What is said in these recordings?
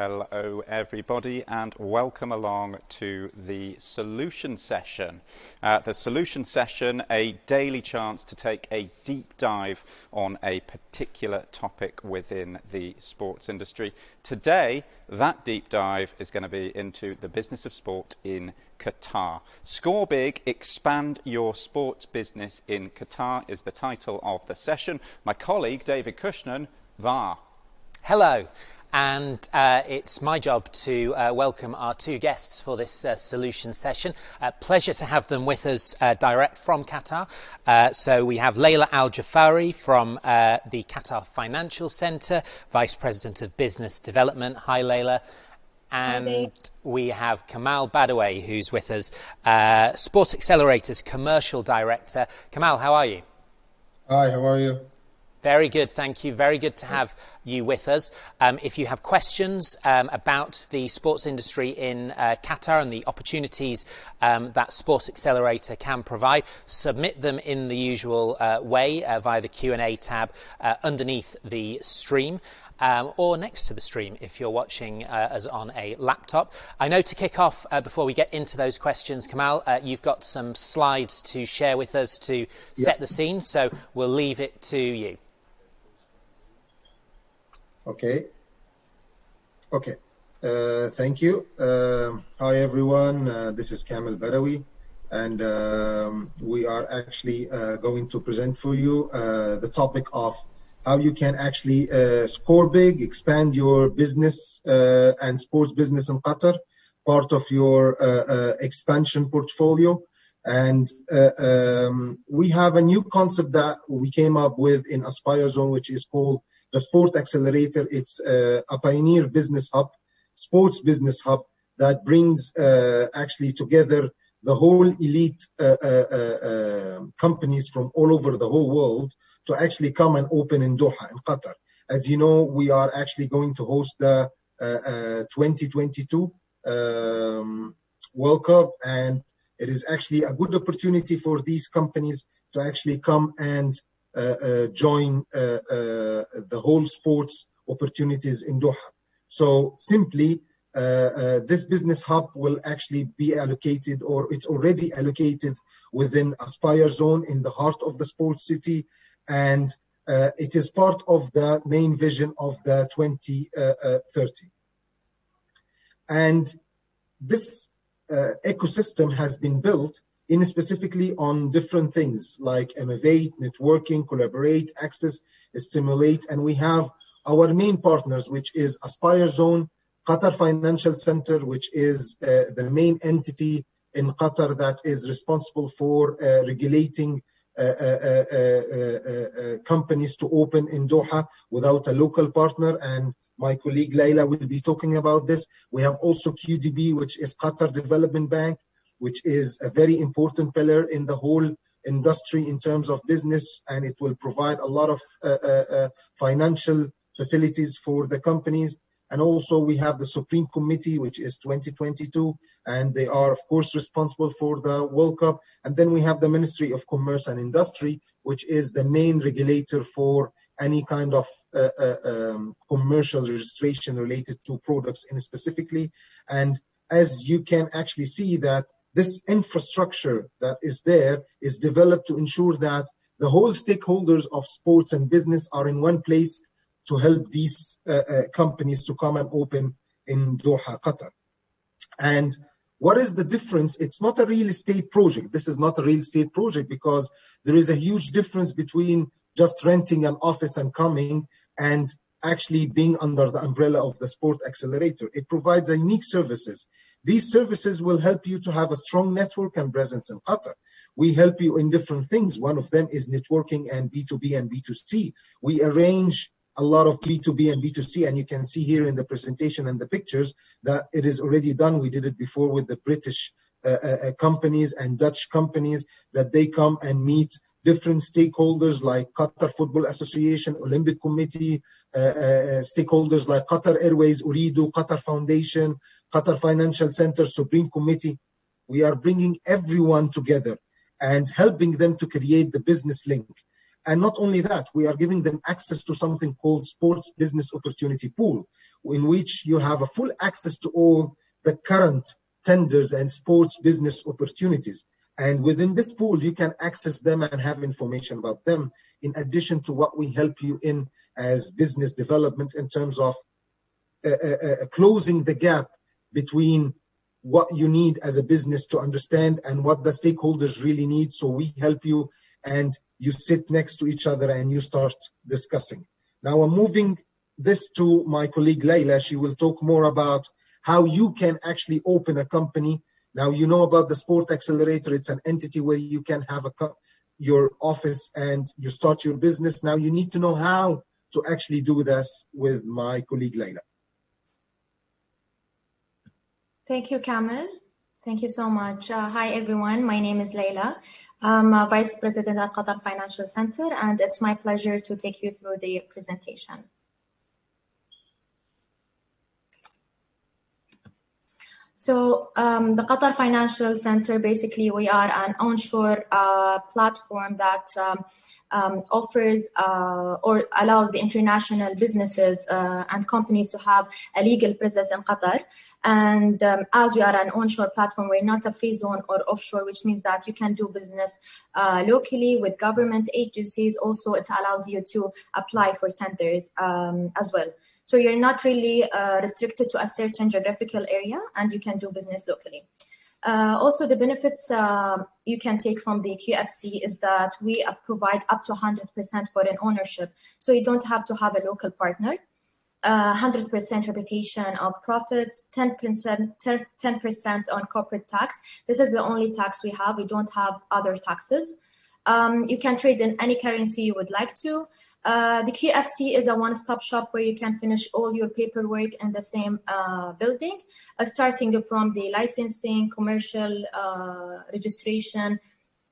Hello everybody and welcome along to the solution session. The solution session, a daily chance to take a deep dive on a particular topic within the sports industry. Today, that deep dive is going to be into the business of sport in Qatar. Score big, expand your sports business in Qatar is the title of the session. My colleague David Cushnan, VAR. Hello. And it's my job to welcome our two guests for this solution session. Pleasure to have them with us direct from Qatar. So we have Laila Al-Jefairi from the Qatar Financial Centre, Vice President of Business Development. Hi, Laila. And we have Kamel Badawy, who's with us, Sport Accelerator's Commercial Director. Kamel, how are you? Hi, how are you? Very good, thank you. Very good to have you with us. If you have questions about the sports industry in Qatar and the opportunities that Sport Accelerator can provide, submit them in the usual way via the Q&A tab underneath the stream. Or next to the stream if you're watching us on a laptop. I know to kick off, before we get into those questions, Kamel, you've got some slides to share with us to set the scene, so we'll leave it to you. Okay. Thank you. Hi everyone, this is Kamel Badawy, and we are actually going to present for you the topic of how you can actually score big, expand your business and sports business in Qatar, part of your expansion portfolio. And we have a new concept that we came up with in Aspire Zone, which is called the Sport Accelerator. It's a pioneer business hub, sports business hub that brings actually together the whole elite companies from all over the whole world to actually come and open in Doha, in Qatar. As you know, we are actually going to host the 2022 World Cup, and it is actually a good opportunity for these companies to actually come and join the whole sports opportunities in Doha. So simply, this business hub will actually be allocated, or it's already allocated within Aspire Zone in the heart of the sports city, and it is part of the main vision of the 2030. And this ecosystem has been built in specifically on different things like innovate, networking, collaborate, access, stimulate, and we have our main partners, which is Aspire Zone, Qatar Financial Centre, which is the main entity in Qatar that is responsible for regulating companies to open in Doha without a local partner, and my colleague Laila will be talking about this. We have also QDB, which is Qatar Development Bank, which is a very important pillar in the whole industry in terms of business, and it will provide a lot of financial facilities for the companies. And also we have the Supreme Committee, which is 2022, and they are, of course, responsible for the World Cup. And then we have the Ministry of Commerce and Industry, which is the main regulator for any kind of commercial registration related to products in specifically. And as you can actually see that this infrastructure that is there is developed to ensure that the whole stakeholders of sports and business are in one place to help these companies to come and open in Doha, Qatar. And what is the difference? It's not a real estate project. This is not a real estate project because there is a huge difference between just renting an office and coming and actually being under the umbrella of the Sport Accelerator. It provides unique services. These services will help you to have a strong network and presence in Qatar. We help you in different things. One of them is networking and B2B and B2C. We arrange a lot of B2B and B2C, and you can see here in the presentation and the pictures that it is already done. We did it before with the British companies and Dutch companies, that they come and meet different stakeholders like Qatar Football Association, Olympic Committee, stakeholders like Qatar Airways, Ooredoo, Qatar Foundation, Qatar Financial Centre, Supreme Committee. We are bringing everyone together and helping them to create the business link. And not only that, we are giving them access to something called Sports Business Opportunity Pool, in which you have a full access to all the current tenders and sports business opportunities. And within this pool, you can access them and have information about them, in addition to what we help you in as business development in terms of closing the gap between what you need as a business to understand and what the stakeholders really need. So we help you, and you sit next to each other and you start discussing. Now I'm moving this to my colleague Laila. She will talk more about how you can actually open a company. Now you know about the Sport Accelerator. It's an entity where you can have your office and you start your business. Now you need to know how to actually do this with my colleague Laila. Thank you, Kamel. Thank you so much. Hi, everyone. My name is Laila. I'm Vice President at Qatar Financial Centre, and it's my pleasure to take you through the presentation. So the Qatar Financial Centre, basically, we are an onshore platform that offers or allows the international businesses and companies to have a legal presence in Qatar. And as we are an onshore platform, we're not a free zone or offshore, which means that you can do business locally with government agencies. Also, it allows you to apply for tenders as well. So you're not really restricted to a certain geographical area, and you can do business locally. Also, the benefits you can take from the QFC is that we provide up to 100% foreign ownership. So you don't have to have a local partner. 100% reputation of profits, 10% on corporate tax. This is the only tax we have. We don't have other taxes. You can trade in any currency you would like to. The QFC is a one-stop shop where you can finish all your paperwork in the same building, starting from the licensing, commercial registration,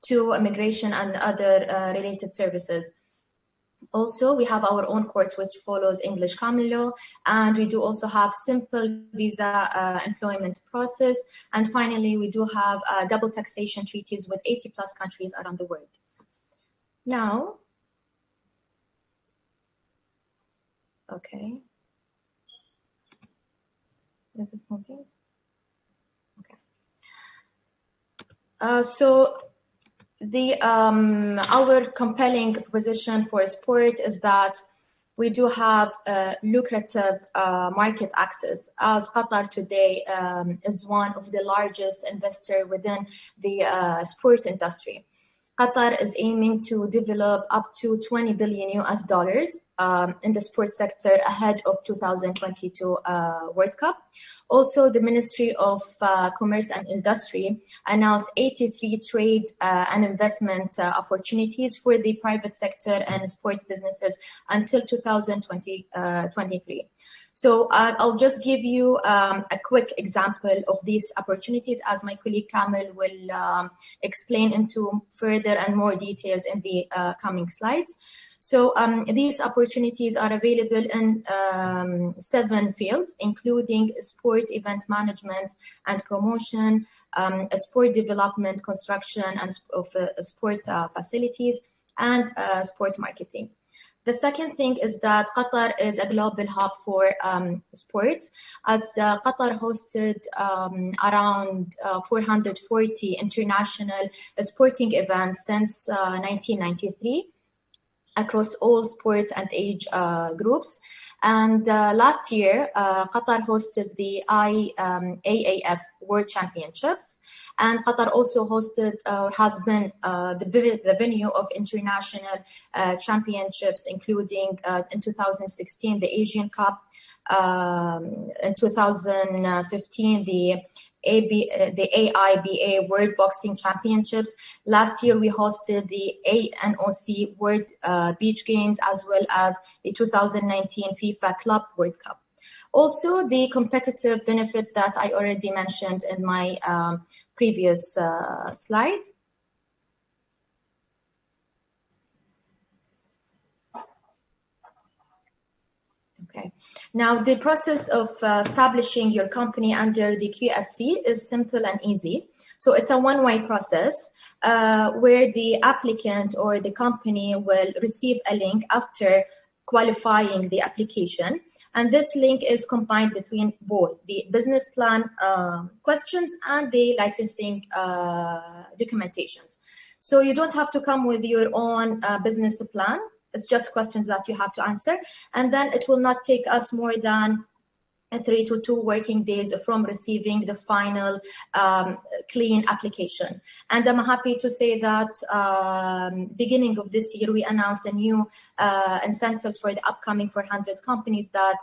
to immigration and other related services. Also, we have our own courts, which follows English common law, and we do also have simple visa employment process. And finally, we do have double taxation treaties with 80+ countries around the world. Now, okay. Is it moving? Okay. So our compelling position for sport is that we do have lucrative market access, as Qatar today is one of the largest investors within the sport industry. Qatar is aiming to develop up to $20 billion in the sports sector ahead of 2022 World Cup. Also, the Ministry of Commerce and Industry announced 83 trade and investment opportunities for the private sector and sports businesses until 2023. So I'll just give you a quick example of these opportunities, as my colleague Kamel will explain into further and more details in the coming slides. So these opportunities are available in 7 fields, including sport event management and promotion, sport development, construction and of sport facilities, and sport marketing. The second thing is that Qatar is a global hub for sports, as Qatar hosted around 440 international sporting events since 1993 across all sports and age groups. And last year, Qatar hosted the IAAF World Championships, and Qatar also hosted has been the venue of international championships, including in 2016 the Asian Cup, in 2015 the AIBA World Boxing Championships. Last year, we hosted the ANOC World Beach Games, as well as the 2019 FIFA Club World Cup. Also, the competitive benefits that I already mentioned in my previous slide. Okay. Now, the process of establishing your company under the QFC is simple and easy. So it's a one-way process where the applicant or the company will receive a link after qualifying the application. And this link is combined between both the business plan questions and the licensing documentations. So you don't have to come with your own business plan. It's just questions that you have to answer. And then it will not take us more than 3 to 2 working days from receiving the final clean application. And I'm happy to say that beginning of this year, we announced a new incentives for the upcoming 400 companies that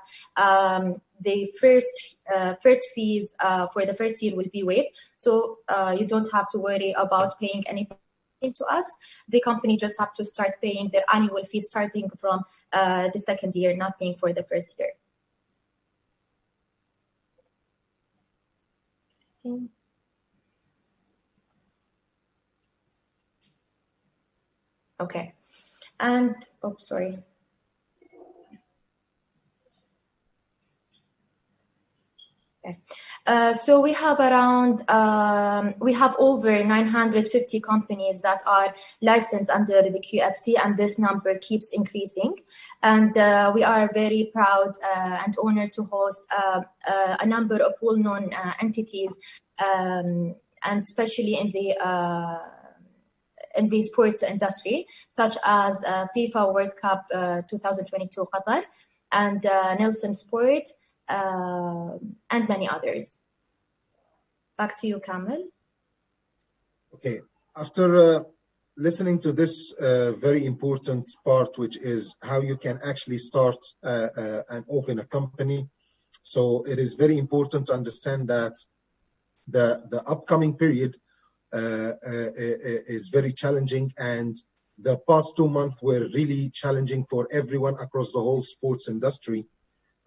the first fees for the first year will be waived. So you don't have to worry about paying anything to us. The company just have to start paying their annual fee starting from the second year, nothing for the first year. Okay, and sorry. Okay. So we have around, we have over 950 companies that are licensed under the QFC, and this number keeps increasing. And we are very proud and honored to host a number of well-known entities, and especially in the sports industry, such as FIFA World Cup 2022 Qatar, and Nelson Sport, and many others. Back to you, Kamel. Okay, after listening to this very important part, which is how you can actually start and open a company. So it is very important to understand that the upcoming period is very challenging, and the past 2 months were really challenging for everyone across the whole sports industry.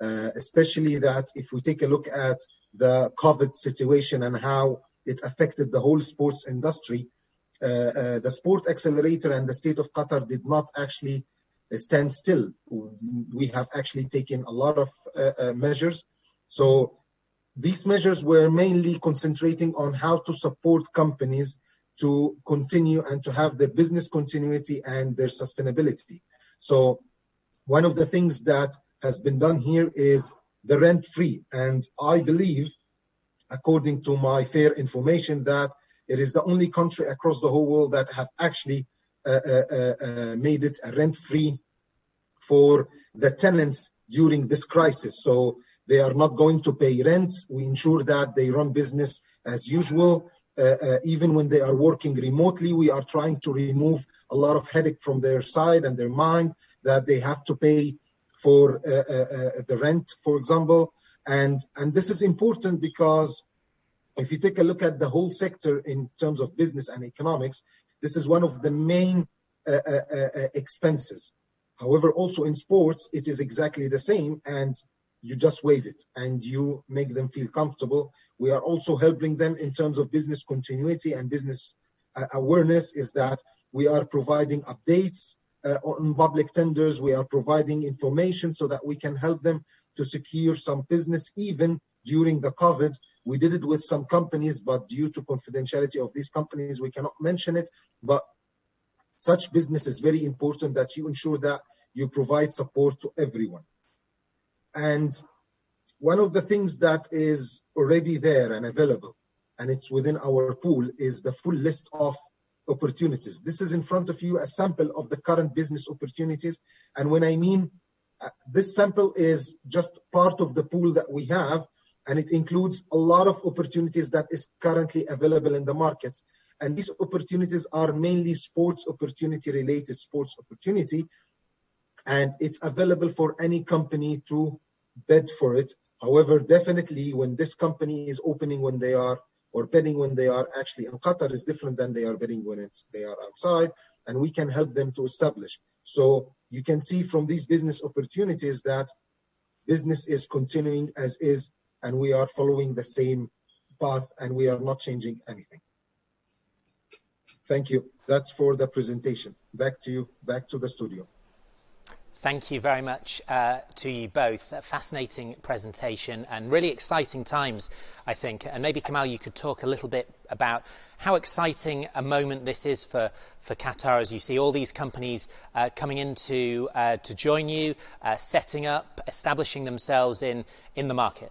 Especially that if we take a look at the COVID situation and how it affected the whole sports industry, the Sport Accelerator and the state of Qatar did not actually stand still. We have actually taken a lot of measures. So these measures were mainly concentrating on how to support companies to continue and to have their business continuity and their sustainability. So one of the things that has been done here is the rent-free. And I believe, according to my fair information, that it is the only country across the whole world that have actually made it a rent-free for the tenants during this crisis. So they are not going to pay rent. We ensure that they run business as usual. Even when they are working remotely, we are trying to remove a lot of headache from their side and their mind that they have to pay for the rent, for example. And this is important because if you take a look at the whole sector in terms of business and economics, this is one of the main expenses. However, also in sports, it is exactly the same, and you just waive it and you make them feel comfortable. We are also helping them in terms of business continuity and business awareness, is that we are providing updates on public tenders. We are providing information so that we can help them to secure some business even during the COVID. We did it with some companies, but due to confidentiality of these companies, we cannot mention it. But such business is very important that you ensure that you provide support to everyone. And one of the things that is already there and available, and it's within our pool, is the full list of opportunities. This is in front of you, a sample of the current business opportunities. And when I mean this sample is just part of the pool that we have, and it includes a lot of opportunities that is currently available in the market. And these opportunities are mainly sports opportunity related sports opportunity. And it's available for any company to bid for it. However, definitely when this company is opening when they are, or bidding when they are actually in Qatar, is different than they are bidding when they are outside, and we can help them to establish. So you can see from these business opportunities that business is continuing as is, and we are following the same path, and we are not changing anything. Thank you. That's for the presentation. Back to you, back to the studio. Thank you very much to you both. A fascinating presentation and really exciting times, I think. And maybe, Kamel, you could talk a little bit about how exciting a moment this is for Qatar, as you see all these companies coming in to join you, setting up, establishing themselves in the market.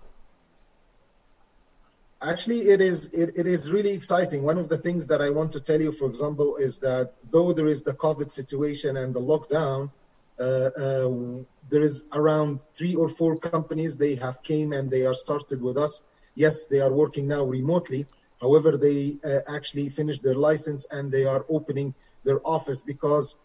Actually, it is really exciting. One of the things that I want to tell you, for example, is that though there is the COVID situation and the lockdown, there is around 3 or 4 companies, they have came and they are started with us. Yes, they are working now remotely. However, they actually finished their license and they are opening their office, because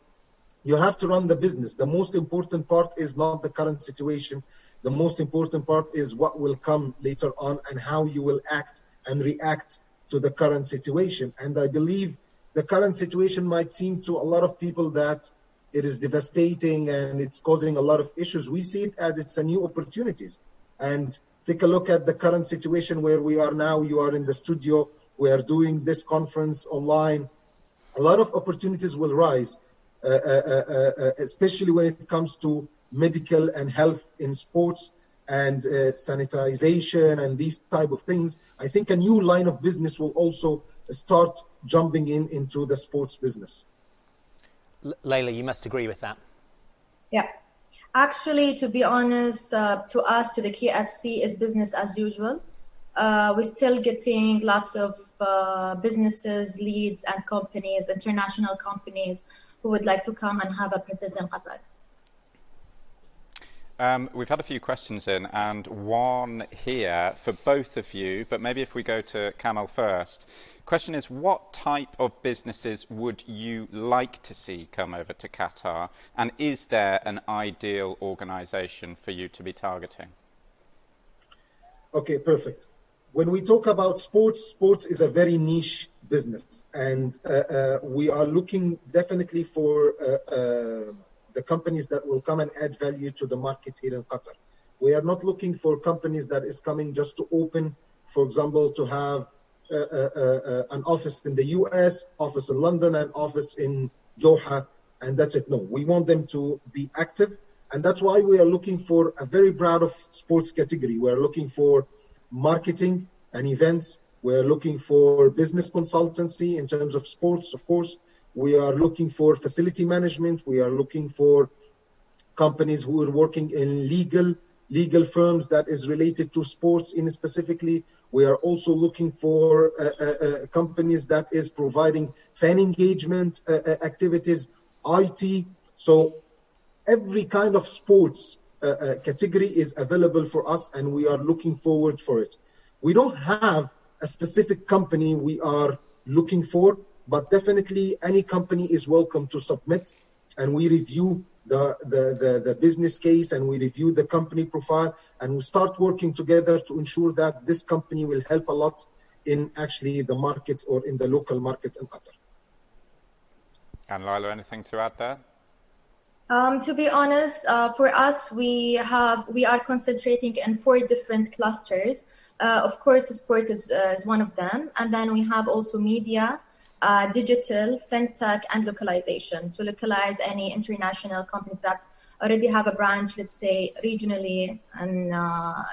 you have to run the business. The most important part is not the current situation. The most important part is what will come later on and how you will act and react to the current situation. And I believe the current situation might seem to a lot of people that it is devastating and it's causing a lot of issues. We see it as it's a new opportunities. And take a look at the current situation where we are now. You are in the studio. We are doing this conference online. A lot of opportunities will rise, especially when it comes to medical and health in sports and sanitization and these type of things. I think a new line of business will also start jumping into the sports business. Laila, you must agree with that. Yeah. Actually, to be honest, to us, to the KFC, is business as usual. We're still getting lots of businesses, leads, and companies, international companies, who would like to come and have a presence in Qatar. We've had a few questions in, and one here for both of you, but maybe if we go to Kamel first. Question is, what type of businesses would you like to see come over to Qatar, and is there an ideal organization for you to be targeting? Okay, perfect. When we talk about sports is a very niche business, and we are looking definitely for the companies that will come and add value to the market here in Qatar. We are not looking for companies that is coming just to open, for example, to have an office in the US, office in London, and office in Doha, and that's it. No, we want them to be active, and that's why we are looking for a very broad of sports category. We're looking for marketing and events. We're looking for business consultancy in terms of sports, of course. We are looking for facility management. We are looking for companies who are working in legal firms that is related to sports in specifically. We are also looking for companies that is providing fan engagement activities, IT. So every kind of sports category is available for us, and we are looking forward for it. We don't have a specific company we are looking for, but definitely any company is welcome to submit, and we review the business case, and we review the company profile, and we start working together to ensure that this company will help a lot in actually the market or in the local market in Qatar. And Laila, anything to add there? To be honest, for us, we are concentrating in 4 different clusters. Of course, sport is one of them, and then we have also media, digital, fintech, and localization, to localize any international companies that already have a branch, let's say regionally, and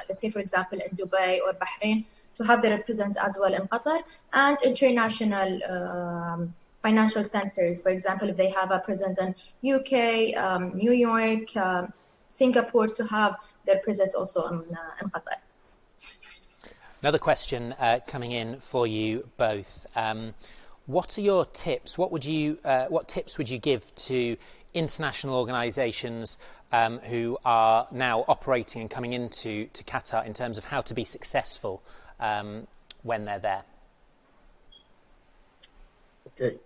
let's say, for example, in Dubai or Bahrain, to have their presence as well in Qatar, and international financial centers, for example, if they have a presence in UK, New York, Singapore, to have their presence also in Qatar. Another question coming in for you both. What are your tips? What tips would you give to international organisations who are now operating and coming into Qatar in terms of how to be successful when they're there? Okay.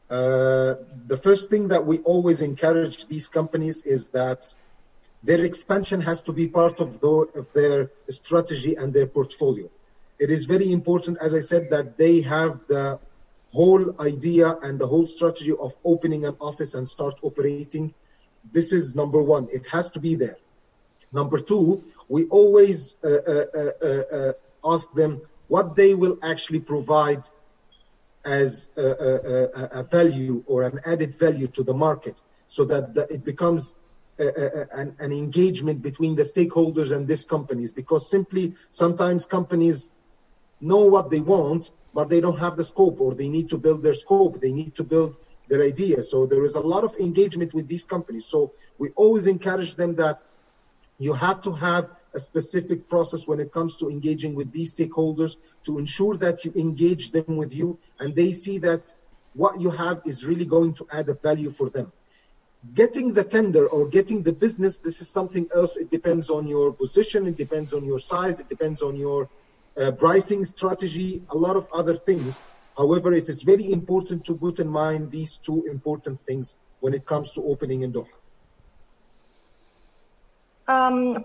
The first thing that we always encourage these companies is that their expansion has to be part of their strategy and their portfolio. It is very important, as I said, that they have the whole idea and the whole strategy of opening an office and start operating. This is number one. It has to be there. Number two, we always ask them what they will actually provide as a value or an added value to the market, so that it becomes an engagement between the stakeholders and these companies, because simply sometimes companies know what they want, but they don't have the scope, or they need to build their scope, they need to build their idea. So there is a lot of engagement with these companies. So we always encourage them that you have to have a specific process when it comes to engaging with these stakeholders, to ensure that you engage them with you and they see that what you have is really going to add a value for them. Getting the tender or getting the business, this is something else. It depends on your position, it depends on your size, it depends on your pricing strategy, a lot of other things. However, it is very important to put in mind these two important things when it comes to opening in Doha.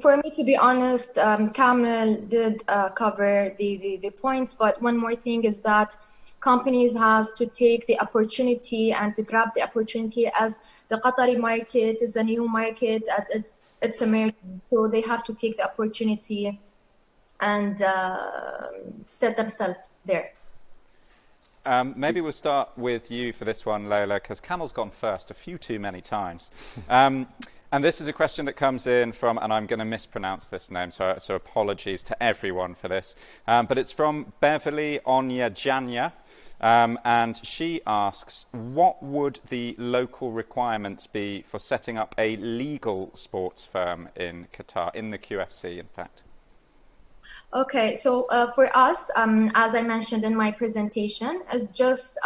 For me, to be honest, Kamel did cover the points, but one more thing is that companies has to take the opportunity and to grab the opportunity, as the Qatari market is a new market, as it's emerging. So they have to take the opportunity and set themselves there. Maybe we'll start with you for this one, Laila, because Kamel's gone first a few too many times. And this is a question that comes in from, and I'm going to mispronounce this name, so apologies to everyone for this, but it's from Beverly Onyajanya, and she asks, what would the local requirements be for setting up a legal sports firm in Qatar, in the QFC, in fact? Okay, so for us, as I mentioned in my presentation, is just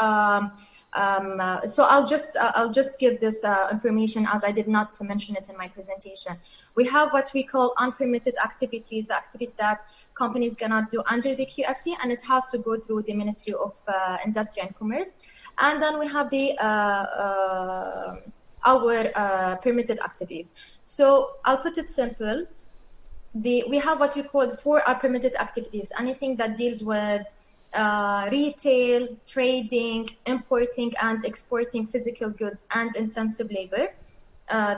so I'll just give this information, as I did not mention it in my presentation. We have what we call unpermitted activities, the activities that companies cannot do under the QFC, and it has to go through the Ministry of Industry and Commerce. And then we have the our permitted activities. So I'll put it simple. We have what we call 4 permitted activities. Anything that deals with retail, trading, importing and exporting physical goods and intensive labor.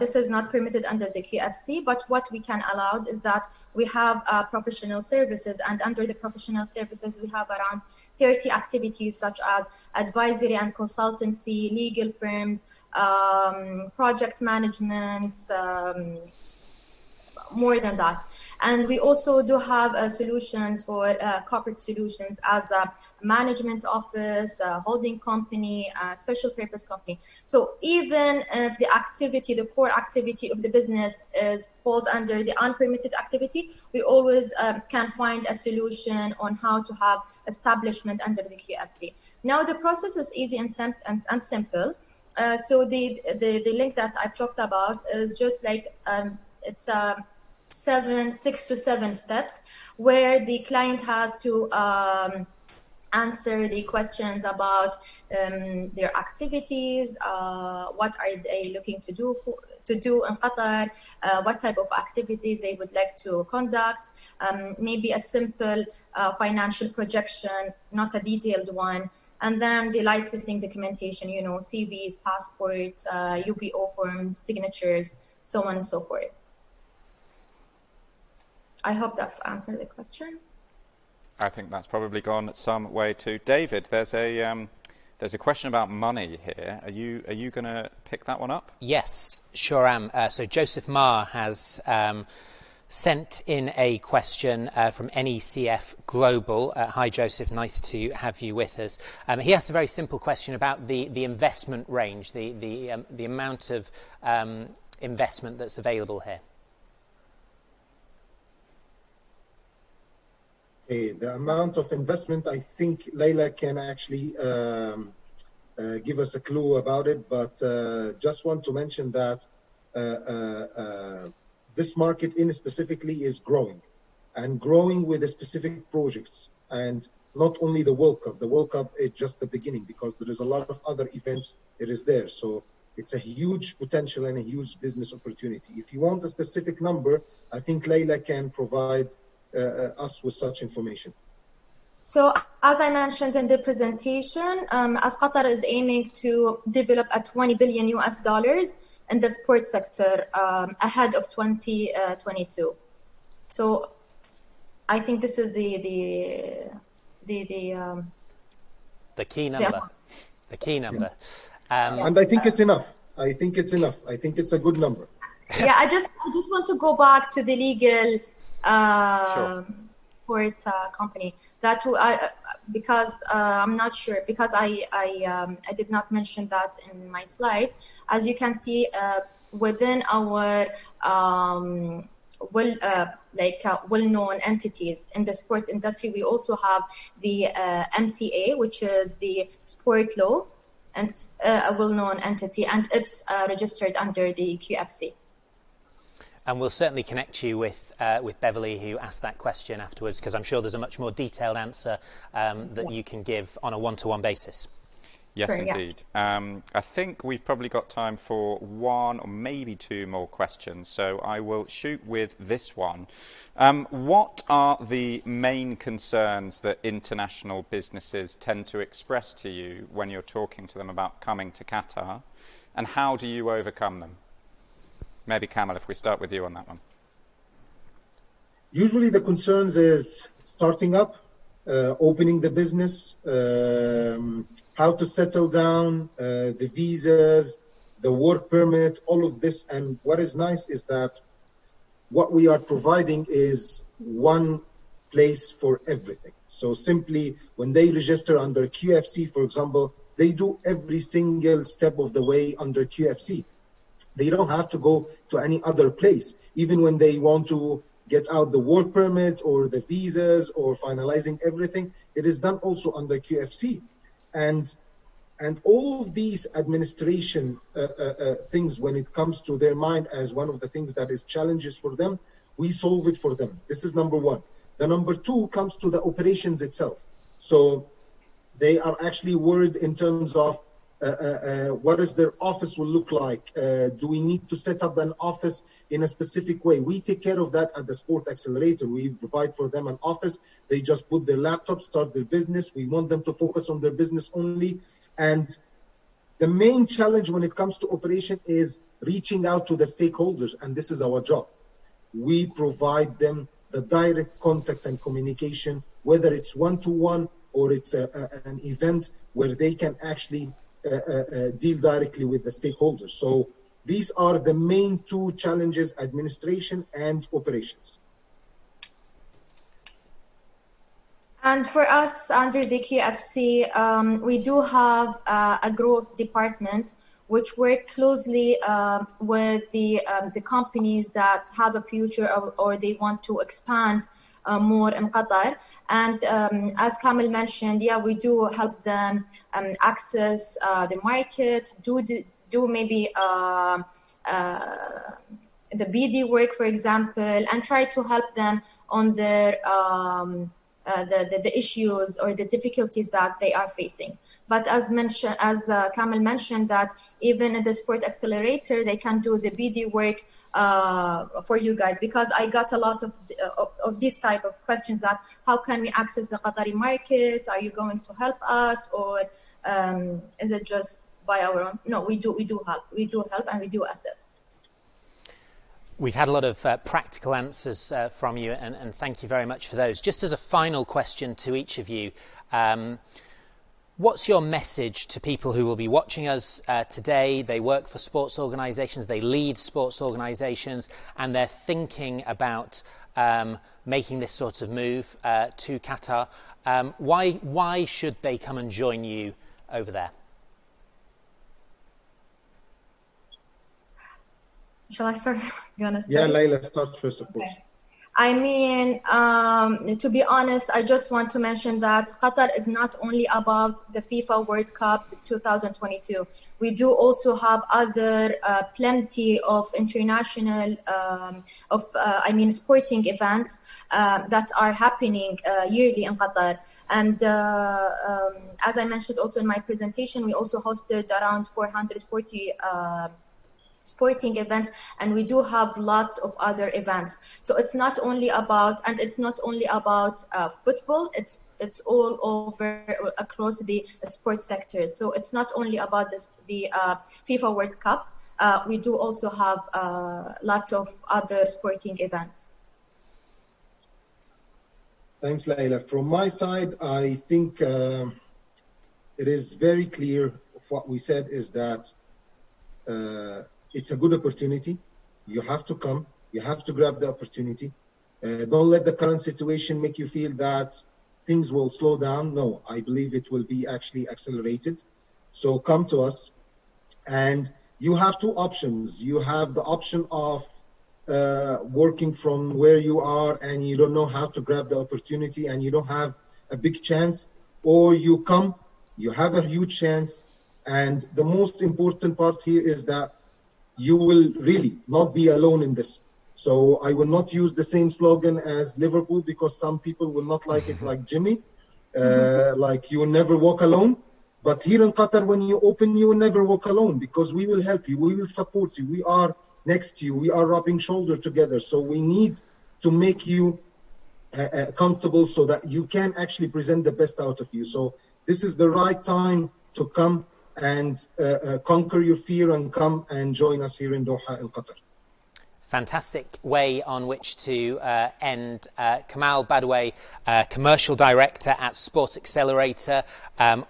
This is not permitted under the QFC, but what we can allow is that we have professional services, and under the professional services we have around 30 activities such as advisory and consultancy, legal firms, project management, more than that. And we also do have solutions for corporate solutions as a management office, a holding company, a special purpose company. So even if the activity, the core activity of the business falls under the unpermitted activity, we always can find a solution on how to have establishment under the QFC. Now the process is easy and simple. So the link that I talked about is just like it's 6 to 7 steps where the client has to answer the questions about their activities, what are they looking to do in Qatar, what type of activities they would like to conduct, maybe a simple financial projection, not a detailed one, and then the licensing documentation, you know, CVs, passports, UPO forms, signatures, so on and so forth. I hope that's answered the question. I think that's probably gone some way too. David, there's a question about money here. Are you going to pick that one up? Yes, sure am. So Joseph Marr has sent in a question from NECF Global. Hi, Joseph. Nice to have you with us. He asked a very simple question about the investment range, the amount of investment that's available here. The amount of investment, I think Laila can actually give us a clue about it, but just want to mention that this market in specifically is growing, and growing with the specific projects, and not only the World Cup. The World Cup is just the beginning, because there is a lot of other events it is there. So it's a huge potential and a huge business opportunity. If you want a specific number, I think Laila can provide us with such information. So as I mentioned in the presentation, as Qatar is aiming to develop a $20 billion in the sports sector ahead of 2022. So I think this is the key number. The key number. And I think it's enough. I think it's enough. I think it's a good number. Yeah, I just want to go back to the legal Sure. sport company. That because I'm not sure, because I did not mention that in my slides. As you can see, within our well-known entities in the sport industry, we also have the MCA, which is the sport law, and it's a well-known entity, and it's registered under the QFC. And we'll certainly connect you with Beverly, who asked that question afterwards, because I'm sure there's a much more detailed answer that you can give on a one-to-one basis. Yes, indeed. I think we've probably got time for one or maybe two more questions, so I will shoot with this one. What are the main concerns that international businesses tend to express to you when you're talking to them about coming to Qatar, and how do you overcome them? Maybe Kamel, if we start with you on that one. Usually the concerns is starting up, opening the business, how to settle down, the visas, the work permit, all of this. And what is nice is that what we are providing is one place for everything. So simply when they register under QFC, for example, they do every single step of the way under QFC. They don't have to go to any other place. Even when they want to get out the work permit or the visas or finalizing everything, it is done also under QFC. And all of these administration things, when it comes to their mind as one of the things that is challenges for them, we solve it for them. This is number one. The number two comes to the operations itself. So they are actually worried in terms of what is their office will look like? Do we need to set up an office in a specific way? We take care of that at the Sport Accelerator. We provide for them an office. They just put their laptop, start their business. We want them to focus on their business only. And the main challenge when it comes to operation is reaching out to the stakeholders. And this is our job. We provide them the direct contact and communication, whether it's one-to-one or it's an event where they can actually deal directly with the stakeholders. So these are the main two challenges: administration and operations. And for us under the QFC, we do have a growth department which work closely with the companies that have a future or they want to expand more in Qatar. And as Kamel mentioned, yeah, we do help them access the market, do maybe the BD work, for example, and try to help them on their the issues or the difficulties that they are facing. But as mentioned, as Kamel mentioned, that even in the Sport Accelerator, they can do the BD work for you guys, because I got a lot of these type of questions that how can we access the Qatari market? Are you going to help us, or is it just by our own? No, we do help and we do assist. We've had a lot of practical answers from you, and thank you very much for those. Just as a final question to each of you, what's your message to people who will be watching us today? They work for sports organisations, they lead sports organisations, and they're thinking about making this sort of move to Qatar. Why should they come and join you over there? Shall I start? You want to start? Yeah, Laila, start first, of course. Okay. I mean, to be honest, I just want to mention that Qatar is not only about the FIFA World Cup 2022. We do also have other plenty of international, sporting events that are happening yearly in Qatar. And as I mentioned also in my presentation, we also hosted around 440 sporting events, and we do have lots of other events. So it's not only about football, it's all over across the sports sectors. So it's not only about the FIFA World Cup. We do also have lots of other sporting events. Thanks, Laila. From my side, I think it is very clear of what we said is that it's a good opportunity. You have to come. You have to grab the opportunity. Don't let the current situation make you feel that things will slow down. No, I believe it will be actually accelerated. So come to us. And you have two options. You have the option of working from where you are and you don't know how to grab the opportunity and you don't have a big chance, or you come, you have a huge chance. And the most important part here is that you will really not be alone in this. So I will not use the same slogan as Liverpool because some people will not like it, like Jimmy, like you will never walk alone. But here in Qatar, when you open, you will never walk alone because we will help you, we will support you, we are next to you, we are rubbing shoulder together. So we need to make you comfortable so that you can actually present the best out of you. So this is the right time to come and conquer your fear and come and join us here in Doha in Qatar. Fantastic way on which to end. Kamel Badawy, Commercial Director at Sport Accelerator,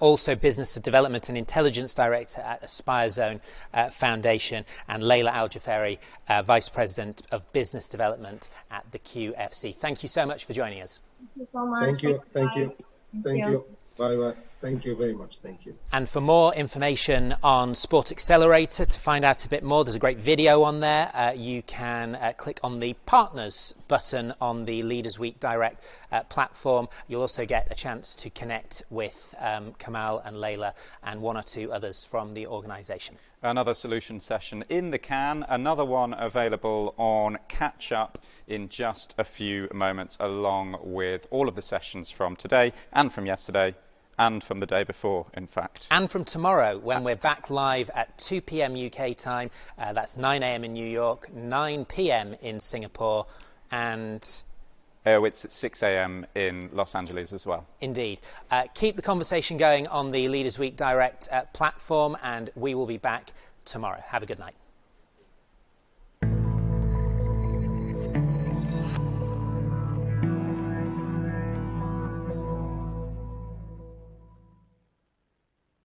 also Business Development and Intelligence Director at Aspire Zone Foundation, and Laila Al-Jefairi, Vice President of Business Development at the QFC. Thank you so much for joining us. Thank you so much. Thank you. Thank you. Thank you. Bye-bye. Thank you very much. Thank you. And for more information on Sport Accelerator, to find out a bit more, there's a great video on there. You can click on the Partners button on the LeadersWeek.direct platform. You'll also get a chance to connect with Kamel and Laila and one or two others from the organisation. Another solution session in the can, another one available on Catch Up in just a few moments, along with all of the sessions from today and from yesterday and from the day before, in fact. And from tomorrow, when we're back live at 2 p.m. UK time. That's 9 a.m. in New York, 9 p.m. in Singapore, and it's at 6 a.m. in Los Angeles as well. Indeed. Keep the conversation going on the Leaders Week Direct platform, and we will be back tomorrow. Have a good night.